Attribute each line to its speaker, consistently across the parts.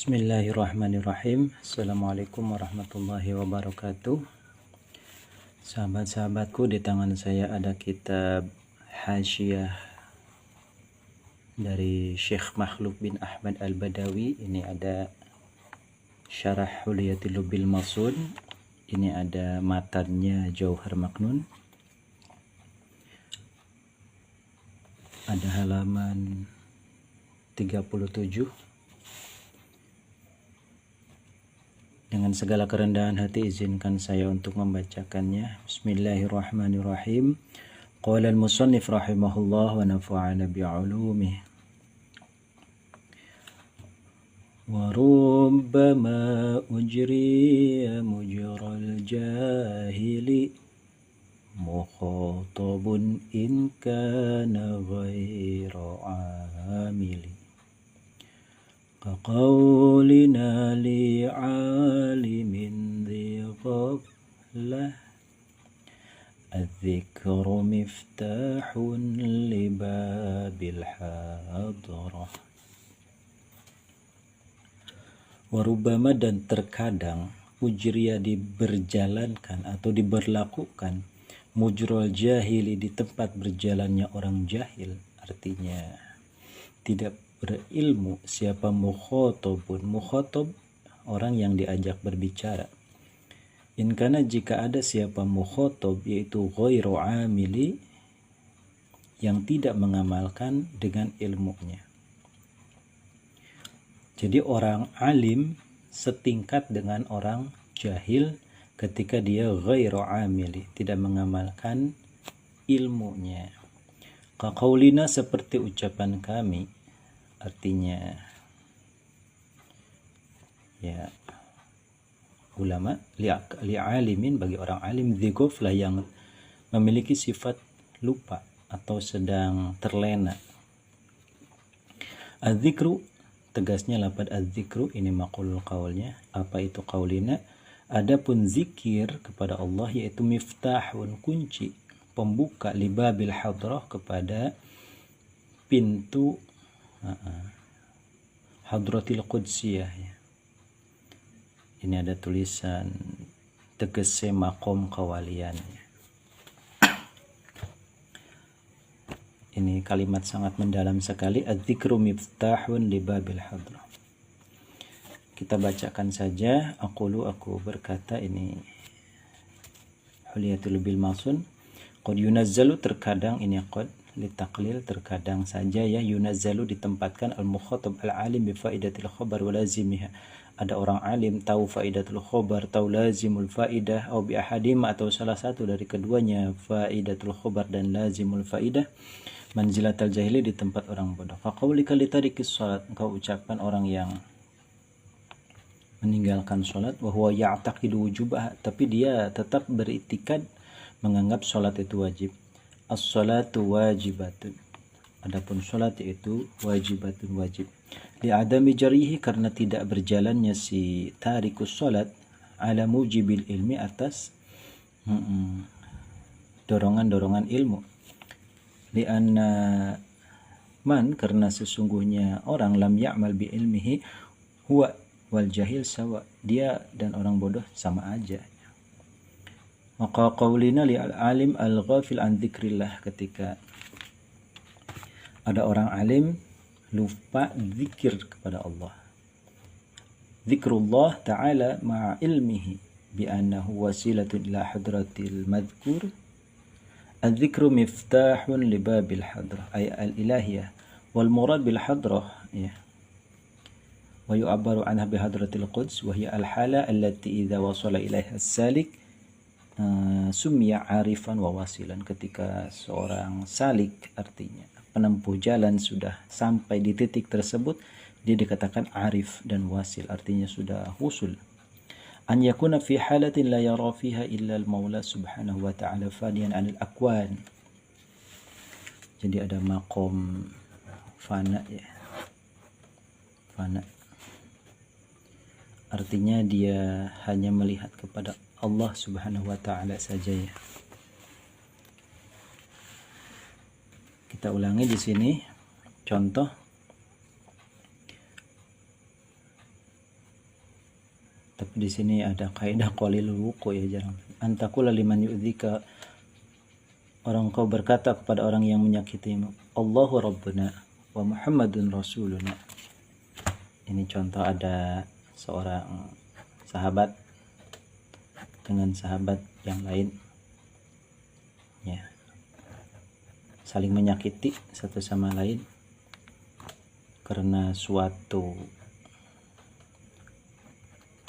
Speaker 1: Bismillahirrahmanirrahim. Assalamualaikum warahmatullahi wabarakatuh. Sahabat-sahabatku, di tangan saya ada kitab Hasyiah dari Syekh Makhluk bin Ahmad Al-Badawi. Ini ada Syarah Hulyatil Lubbil Masud. Ini ada matannya Jauhar Maknun. Ada halaman 37. Dengan segala kerendahan hati izinkan saya untuk membacakannya. Bismillahirrahmanirrahim. Qala al-musannif rahimahullah wa nafa'ana bi'ulumih. Wa rubbama ujriya mujral jahili mukhatabun in kana ghayra amili. Kaqawlina li'alimin dhi ghaflah Adh-dhikru miftahun libabil hadrah. Warubama, dan terkadang ujriya diberjalankan atau diberlakukan mujral jahili, di tempat berjalannya orang jahil, artinya tidak berilmu. Siapa mukhatabun? Mukhatab orang yang diajak berbicara. In kana, jika ada siapa mukhatab, yaitu ghairu amili, yang tidak mengamalkan dengan ilmunya. Jadi orang alim setingkat dengan orang jahil ketika dia ghairu amili, tidak mengamalkan ilmunya. Kaqaulina, seperti ucapan kami, artinya ya ulama, li'alimin, bagi orang alim, dzigoflah, yang memiliki sifat lupa atau sedang terlena. Adzikru, tegasnya lafaz adzikru ini maqulul qaulnya. Apa itu qaulina? Adapun zikir kepada Allah yaitu miftahun, kunci, pembuka, libabil hadrah, kepada pintu Hadratil Qudsiyah ya. Ini ada tulisan tegese makom kawalian ya. Ini kalimat sangat mendalam sekali. Adz-dzikru miftahun libabil hadrah. Kita bacakan saja. Aku berkata, ini Hulyatul Lubbil Masud. Qad yunazzalu, terkadang, ini qad litaklil, terkadang saja ya, yunazzalu, ditempatkan al-mukhatab al-alim bi faidatil khabar wa lazimiha. Ada orang alim tahu faidatul khabar, tahu lazimul faidah, atau bi ahadima, atau salah satu dari keduanya, faidatul khabar dan lazimul faidah, manzilatal jahili, di tempat orang bodoh. Fa qaulika litarikis salat, engkau ucapkan orang yang meninggalkan salat, wa huwa ya'taqidu wujubah, tapi dia tetap beritikad menganggap salat itu wajib. As-salatu wajibatun, adapun salat yaitu wajibatun, wajib. Li'adami jarihi, karena tidak berjalannya si tarikus salat, ala mujibil ilmi, atas dorongan-dorongan ilmu. Li'anna man, karena sesungguhnya orang, lam ya'mal bi ilmihi huwa wal jahil sawa, dia dan orang bodoh sama aja. Maka qaulina li'al alim al-ghafil an dzikrillah, ketika ada orang alim lupa zikir kepada Allah. Zikrullah ta'ala ma'a ilmihi bi annahu wasilatun ila hadratil madhkur. Al-dzikru miftahun libabil hadrah, ay al-ilahiyah, wal murad bil hadrah ya, wa yu'abbaru anha bi hadratil quds, wa hiya al-hala allati idza wasala ilaiha as-salik sumya arifan wa wasilan. Ketika seorang salik, artinya penempuh jalan, sudah sampai di titik tersebut, dia dikatakan arif dan wasil, artinya sudah wusul. An yakuna fi halatin la yara fiha illa al-maula subhanahu wa ta'ala fadiyan anil akwan. Jadi ada makom fana ya, fana, artinya dia hanya melihat kepada Allah subhanahu wa ta'ala saja ya. Kita ulangi di sini contoh. Tapi di sini ada kaidah qalilul wuqu ya, jarang. Antakula liman yu'dzika, orang kau berkata kepada orang yang menyakitimu, Allahu Rabbuna wa Muhammadun Rasuluna. Ini contoh ada seorang sahabat dengan sahabat yang lain, ya, saling menyakiti satu sama lain karena suatu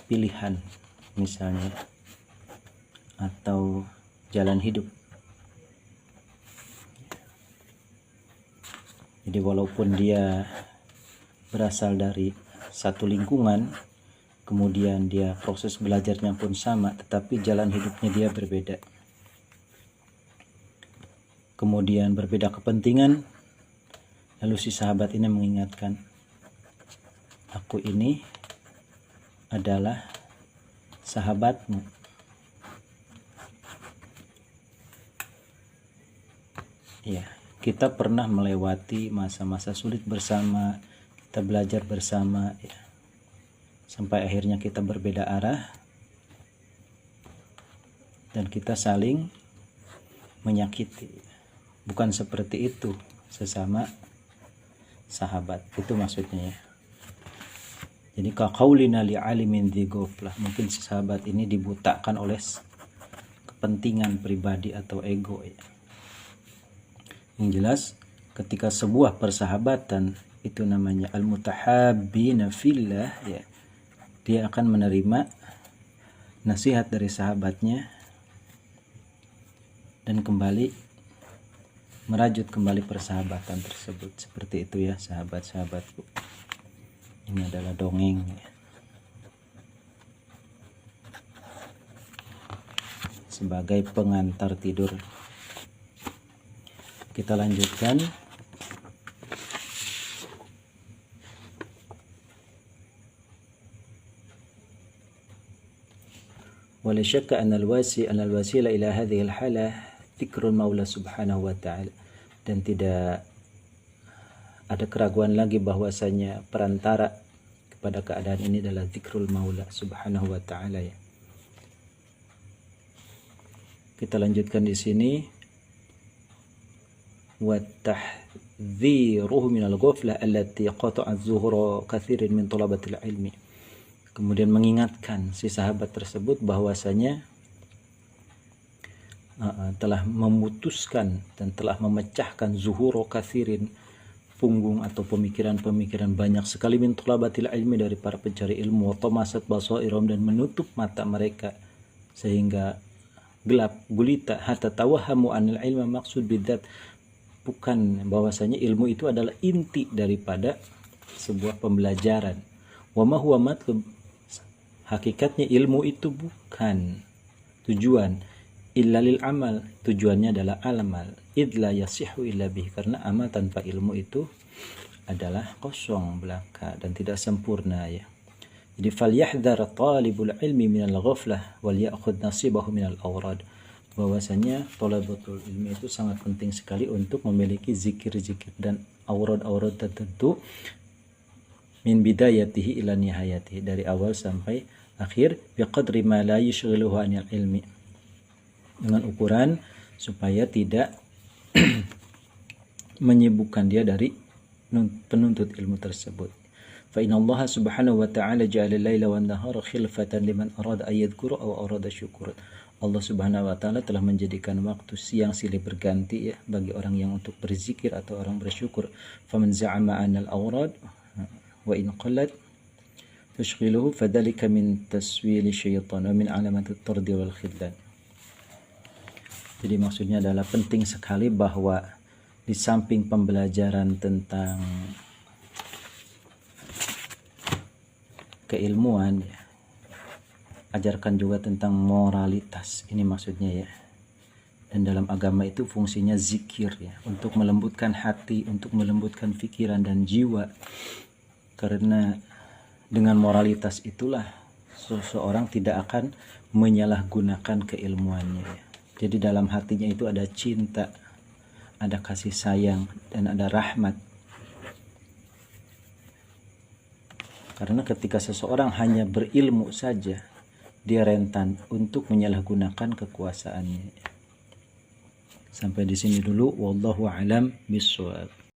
Speaker 1: pilihan misalnya atau jalan hidup. Jadi walaupun dia berasal dari satu lingkungan, kemudian dia proses belajarnya pun sama, tetapi jalan hidupnya dia berbeda. Kemudian berbeda kepentingan, lalu si sahabat ini mengingatkan, aku ini adalah sahabatmu. Ya, kita pernah melewati masa-masa sulit bersama, kita belajar bersama, ya, sampai akhirnya kita berbeda arah dan kita saling menyakiti. Bukan seperti itu sesama sahabat, itu maksudnya ya. Jadi kaqaulina li'alimin dzi ghaflah, mungkin si sahabat ini dibutakan oleh kepentingan pribadi atau ego ya. Yang jelas ketika sebuah persahabatan itu namanya al-mutahabbina fillah ya, dia akan menerima nasihat dari sahabatnya dan kembali merajut kembali persahabatan tersebut. Seperti itu ya sahabat-sahabatku. Ini adalah dongeng ya, sebagai pengantar tidur. Kita lanjutkan. ولا شك أن الوسيلة إلى هذه الحالة ذكر المولى سبحانه وتعالى. Dan tidak ada keraguan lagi bahwasanya perantara kepada keadaan ini adalah zikrul maula subhanahu wa ta'ala ya. Kita lanjutkan di sini. وَتَحْذِيرُهُ مِنَ الْغَفْلَةِ الَّتِي قَطَعَتْ ظُهُورَ كَثِيرٍ مِنْ طَلَبَةِ الْعِلْمِ. Kemudian mengingatkan si sahabat tersebut bahwasanya telah memutuskan dan telah memecahkan zuhuro kathirin, punggung atau pemikiran-pemikiran banyak sekali min thalabatil ilmi, dari para pencari ilmu, wa tamasat basairum, dan menutup mata mereka sehingga gelap gulita, hatta tawahamu anil ilma maksud bidzat, bukan bahwasanya ilmu itu adalah inti daripada sebuah pembelajaran. Wa ma huwa matlub, hakikatnya ilmu itu bukan tujuan, illa lil amal, tujuannya adalah amal, idla yasihu illa bih, karena amal tanpa ilmu itu adalah kosong belaka dan tidak sempurna ya. Jadi falyahdhar talibul ilmi minal ghaflah wal ya'khudh nasibahu minal awrad, bahwasanya thalabatul ilmi itu sangat penting sekali untuk memiliki zikir-zikir dan aurad-aurad tertentu min bidayatihi ila nihayatihi, dari awal sampai akhir, biqadri ma la yushghiluhu anil ilmi, dengan ukuran supaya tidak menyibukkan dia dari penuntut ilmu tersebut. Fa inna Allah subhanahu wa ta'ala ja'ala al-laila wan nahara khilfatan liman arada an yadhkura aw arada syukura. Allah subhanahu wa ta'ala telah menjadikan waktu siang silih berganti ya, bagi orang yang untuk berzikir atau orang bersyukur. Faman za'ama anal awrad wa in qallat tushghiluhu fadhalika min taswili syaitan wa min alamati at-tardi wal khidlan. Jadi maksudnya adalah penting sekali bahwa di samping pembelajaran tentang keilmuan ya, ajarkan juga tentang moralitas. Ini maksudnya ya. Dan dalam agama itu fungsinya zikir ya, untuk melembutkan hati, untuk melembutkan pikiran dan jiwa. Karena dengan moralitas itulah seseorang tidak akan menyalahgunakan keilmuannya ya. Jadi dalam hatinya itu ada cinta, ada kasih sayang, dan ada rahmat. Karena ketika seseorang hanya berilmu saja, dia rentan untuk menyalahgunakan kekuasaannya. Sampai di sini dulu, wallahu alam bishawab.